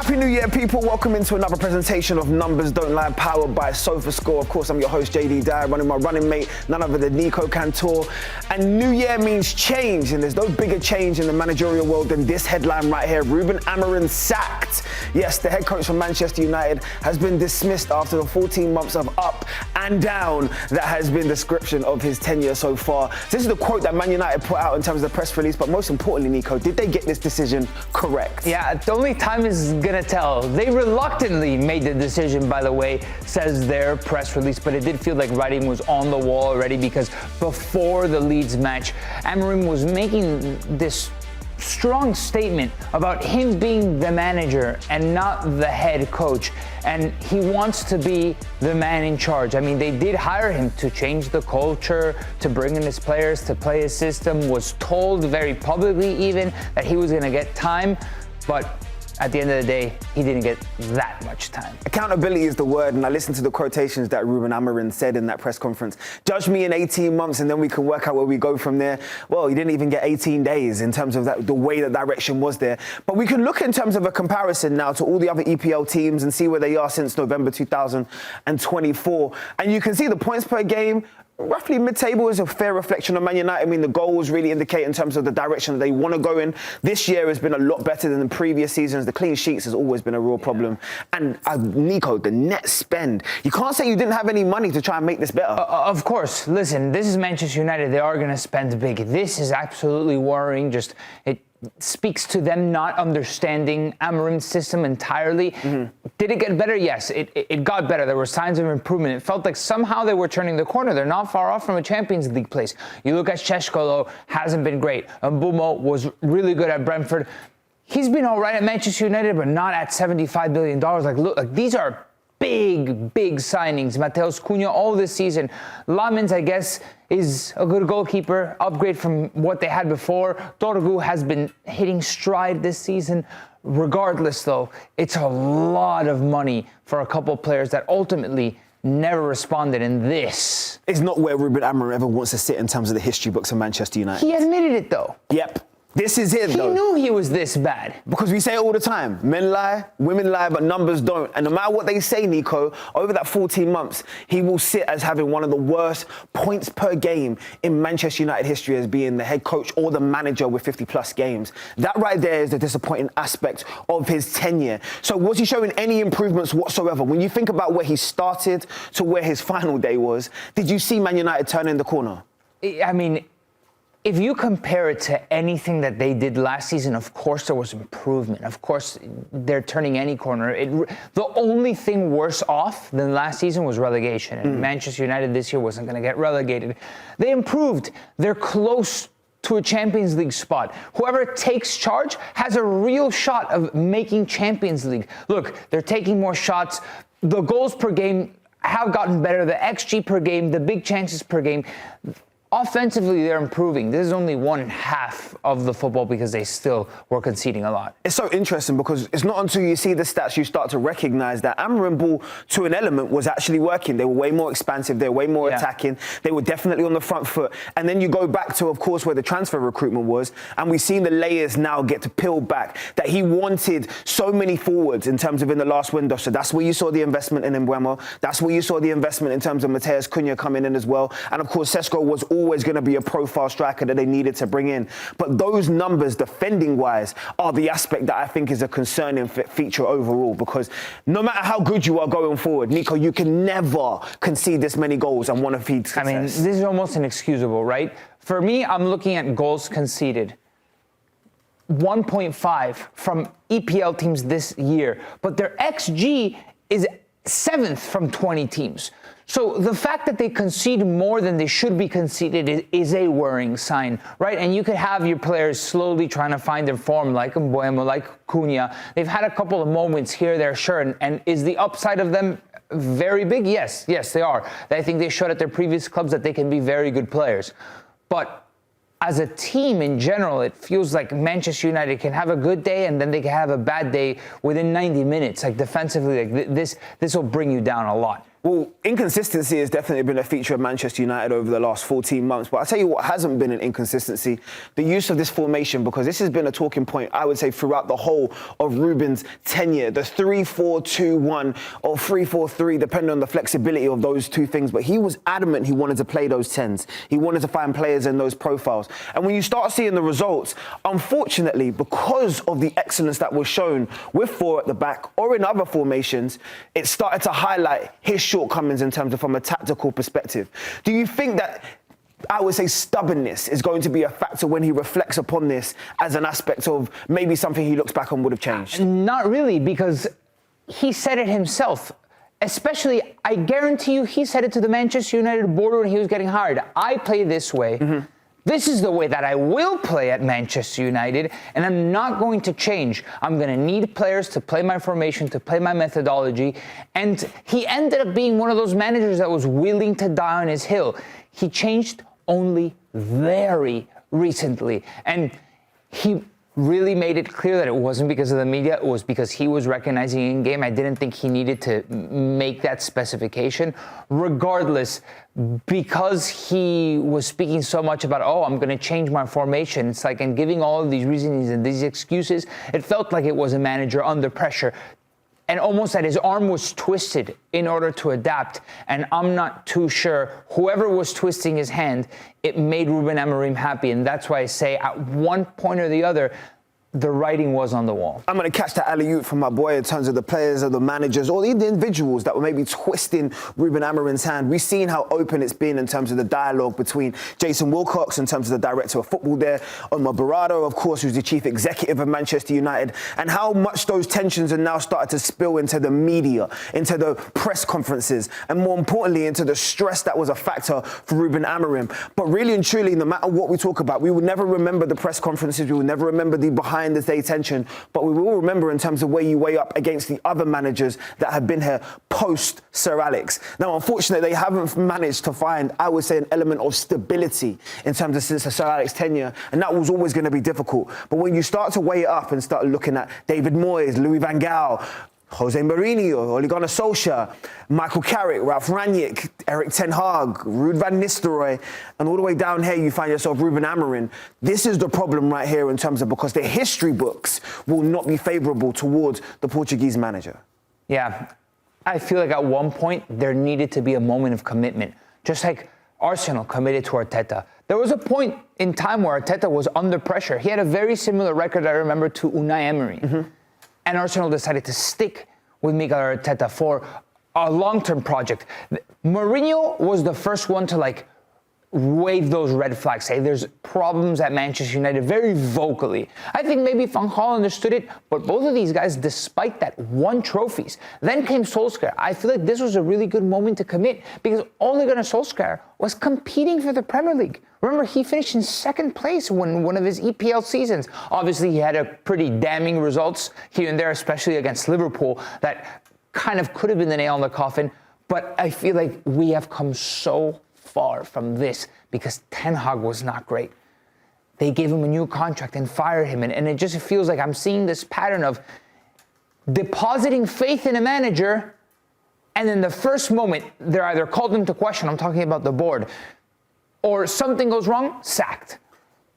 Happy New Year, people. Welcome into another presentation of Numbers Don't Lie, powered by Sofascore. Of course, I'm your host, JayDee Dyer, running my running mate, none other than Nico Cantor. And New Year means change, and there's no bigger change in the managerial world than this headline right here. Ruben Amorim sacked. Yes, the head coach from Manchester United has been dismissed after the 14 months of up and down that has been the description of his tenure so far. This is the quote that Man United put out in terms of the press release, but most importantly, Nico, did they get this decision correct? Yeah, the only time is gonna tell. They reluctantly made the decision, by the way, says their press release, but it did feel like writing was on the wall already, because before the Leeds match, Amorim was making this strong statement about him being the manager and not the head coach, and he wants to be the man in charge. I mean, they did hire him to change the culture, to bring in his players, to play his system, was told very publicly even that he was going to get time, but at the end of the day, he didn't get that much time. Accountability is the word, and I listened to the quotations that Ruben Amorim said in that press conference. Judge me in 18 months and then we can work out where we go from there. Well, he didn't even get 18 days in terms of that, the way the direction was there. But we can look in terms of a comparison now to all the other EPL teams and see where they are since November 2024. And you can see the points per game, roughly mid-table, is a fair reflection of Man United. I mean, the goals really indicate in terms of the direction that they want to go in. This year has been a lot better than the previous seasons. The clean sheets has always been a real problem. And Nico, the net spend, you can't say you didn't have any money to try and make this better. Of course. Listen, this is Manchester United. They are going to spend big. This is absolutely worrying. Just it speaks to them not understanding Amorim's system entirely. Did it get better? Yes, it got better. There were signs of improvement. It felt like somehow they were turning the corner. They're not far off from a Champions League place. You look at Šeško, hasn't been great. Mbumo was really good at Brentford. He's been all right at Manchester United, but not at $75 billion. Like, look, like these are big signings. Mateus Cunha all this season. Lamins, I guess, is a good goalkeeper, upgrade from what they had before. Dorgu has been hitting stride this season. Regardless, though, it's a lot of money for a couple players that ultimately never responded, and this is not where Ruben Amorim ever wants to sit in terms of the history books of Manchester United. He admitted it, though. Yep. This is it, though. He knew he was this bad. Because we say it all the time. Men lie, women lie, but numbers don't. And no matter what they say, Nico, over that 14 months, he will sit as having one of the worst points per game in Manchester United history as being the head coach or the manager with 50-plus games. That right there is the disappointing aspect of his tenure. So was he showing any improvements whatsoever? When you think about where he started to where his final day was, did you see Man United turning the corner? I mean, if you compare it to anything that they did last season, of course there was improvement. Of course, they're turning any corner. The only thing worse off than last season was relegation. And Manchester United this year wasn't going to get relegated. They improved. They're close to a Champions League spot. Whoever takes charge has a real shot of making Champions League. Look, they're taking more shots. The goals per game have gotten better. The XG per game, the big chances per game. Offensively, they're improving. This is only one half of the football because they still were conceding a lot. It's so interesting because it's not until you see the stats you start to recognize that Amorim ball, to an element, was actually working. They were way more expansive. They were way more attacking. They were definitely on the front foot. And then you go back to, of course, where the transfer recruitment was, and we've seen the layers now get to peel back, that he wanted so many forwards in terms of in the last window. So that's where you saw the investment in Mbumo. That's where you saw the investment in terms of Mateus Cunha coming in as well. And, of course, Šeško was always going to be a profile striker that they needed to bring in. But those numbers, defending-wise, are the aspect that I think is a concerning feature overall, because no matter how good you are going forward, Nico, you can never concede this many goals and want to feed success. I mean, this is almost inexcusable, right? For me, I'm looking at goals conceded. 1.5 from EPL teams this year, but their XG is 7th from 20 teams. So the fact that they concede more than they should be conceded is a worrying sign, right? And you could have your players slowly trying to find their form, like Mbumo, like Cunha. They've had a couple of moments here, there, sure. And is the upside of them very big? Yes, they are. I think they showed at their previous clubs that they can be very good players. But as a team in general, it feels like Manchester United can have a good day and then they can have a bad day within 90 minutes. Like defensively, like this will bring you down a lot. Well, inconsistency has definitely been a feature of Manchester United over the last 14 months. But I'll tell you what hasn't been an inconsistency, the use of this formation, because this has been a talking point, I would say, throughout the whole of Ruben's tenure. The 3-4-2-1 or 3-4-3, depending on the flexibility of those two things. But he was adamant he wanted to play those 10s. He wanted to find players in those profiles. And when you start seeing the results, unfortunately, because of the excellence that was shown with 4 at the back or in other formations, it started to highlight his shortcomings in terms of from a tactical perspective. Do you think that, I would say, stubbornness is going to be a factor when he reflects upon this as an aspect of maybe something he looks back on would have changed? Not really, because he said it himself. Especially, I guarantee you, he said it to the Manchester United board when he was getting hired. I play this way. Mm-hmm. This is the way that I will play at Manchester United, and I'm not going to change. I'm going to need players to play my formation, to play my methodology. And he ended up being one of those managers that was willing to die on his hill. He changed only very recently. And he really made it clear that it wasn't because of the media, it was because he was recognizing in game. I didn't think he needed to make that specification. Regardless, because he was speaking so much about, I'm going to change my formation, it's like, and giving all of these reasons and these excuses, it felt like it was a manager under pressure. And almost that his arm was twisted in order to adapt. And I'm not too sure, whoever was twisting his hand, it made Ruben Amorim happy. And that's why I say at one point or the other, the writing was on the wall. I'm going to catch that alley-oop from my boy in terms of the players or the managers or the individuals that were maybe twisting Ruben Amorim's hand. We've seen how open it's been in terms of the dialogue between Jason Wilcox, in terms of the director of football there, Omar Barado, of course, who's the chief executive of Manchester United, and how much those tensions are now started to spill into the media, into the press conferences, and more importantly, into the stress that was a factor for Ruben Amorim. But really and truly, no matter what we talk about, we will never remember the press conferences, we will never remember the behind the day tension, but we will remember in terms of where you weigh up against the other managers that have been here post Sir Alex. Now, unfortunately, they haven't managed to find, I would say, an element of stability in terms of since the Sir Alex tenure, and that was always going to be difficult. But when you start to weigh it up and start looking at David Moyes, Louis van Gaal, Jose Mourinho, Ole Gunnar Solskjaer, Michael Carrick, Ralph Rangnick, Erik ten Hag, Ruud van Nistelrooy, and all the way down here you find yourself Ruben Amorim. This is the problem right here in terms of, because the history books will not be favourable towards the Portuguese manager. Yeah, I feel like at one point there needed to be a moment of commitment, just like Arsenal committed to Arteta. There was a point in time where Arteta was under pressure. He had a very similar record, I remember, to Unai Emery. Mm-hmm. And Arsenal decided to stick with Mikel Arteta for a long-term project. Mourinho was the first one to wave those red flags, say there's problems at Manchester United very vocally. I think maybe Van Gaal understood it, but both of these guys, despite that, won trophies. Then came Solskjaer. I feel like this was a really good moment to commit because Ole Gunnar Solskjaer was competing for the Premier League. Remember, he finished in second place when one of his EPL seasons. Obviously, he had a pretty damning results here and there, especially against Liverpool, that kind of could have been the nail in the coffin. But I feel like we have come so far from this because Ten Hag was not great. They gave him a new contract and fired him. And it just feels like I'm seeing this pattern of depositing faith in a manager, and in the first moment, they're either called into question, I'm talking about the board, or something goes wrong, sacked.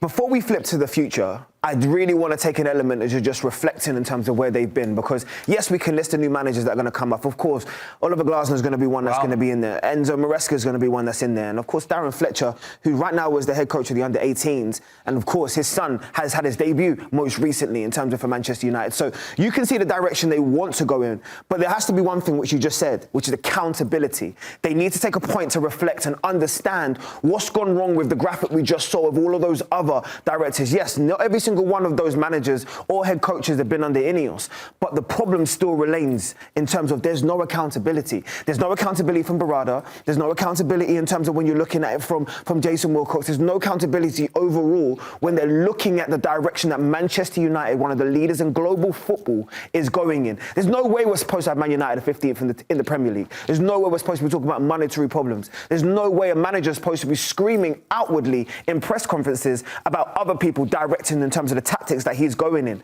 Before we flip to the future, I'd really want to take an element as you're just reflecting in terms of where they've been, because yes, we can list the new managers that are going to come up. Of course, Oliver Glasner is going to be one that's going to be in there. Enzo Maresca is going to be one that's in there. And of course, Darren Fletcher, who right now was the head coach of the under-18s. And of course, his son has had his debut most recently in terms of for Manchester United. So you can see the direction they want to go in. But there has to be one thing which you just said, which is accountability. They need to take a point to reflect and understand what's gone wrong with the graphic we just saw of all of those other directors. Yes, not every single one of those managers or head coaches have been under Ineos, but the problem still remains in terms of there's no accountability. There's no accountability from Barada. There's no accountability in terms of when you're looking at it from Jason Wilcox. There's no accountability overall when they're looking at the direction that Manchester United, one of the leaders in global football, is going in. There's no way we're supposed to have Man United 15th in the Premier League. There's no way we're supposed to be talking about monetary problems. There's no way a manager is supposed to be screaming outwardly in press conferences about other people directing in terms of the tactics that he's going in.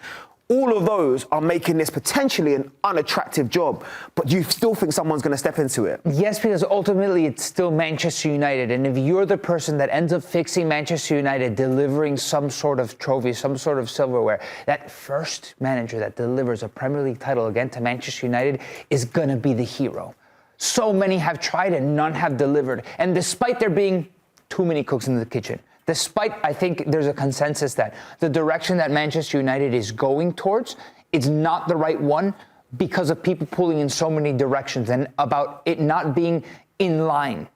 All of those are making this potentially an unattractive job, but you still think someone's going to step into it? Yes, because ultimately it's still Manchester United. And if you're the person that ends up fixing Manchester United, delivering some sort of trophy, some sort of silverware, that first manager that delivers a Premier League title again to Manchester United is going to be the hero. So many have tried and none have delivered. And despite there being too many cooks in the kitchen, despite, I think there's a consensus that the direction that Manchester United is going towards, it's not the right one because of people pulling in so many directions and about it not being in line.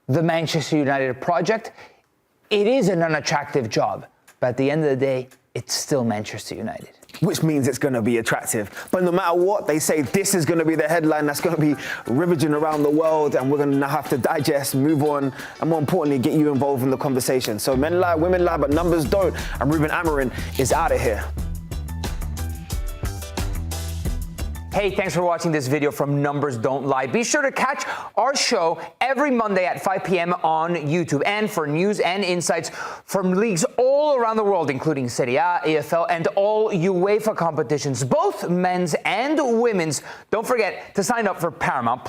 The Manchester United project, it is an unattractive job, but at the end of the day, it's still Manchester United. Which means it's going to be attractive. But no matter what, they say this is going to be the headline that's going to be ravaging around the world, and we're going to now have to digest, move on, and more importantly, get you involved in the conversation. So men lie, women lie, but numbers don't. And Ruben Amorim is out of here. Hey, thanks for watching this video from Numbers Don't Lie. Be sure to catch our show every Monday at 5 p.m. on YouTube. And for news and insights from leagues all around the world, including Serie A, EFL, and all UEFA competitions, both men's and women's, don't forget to sign up for Paramount+.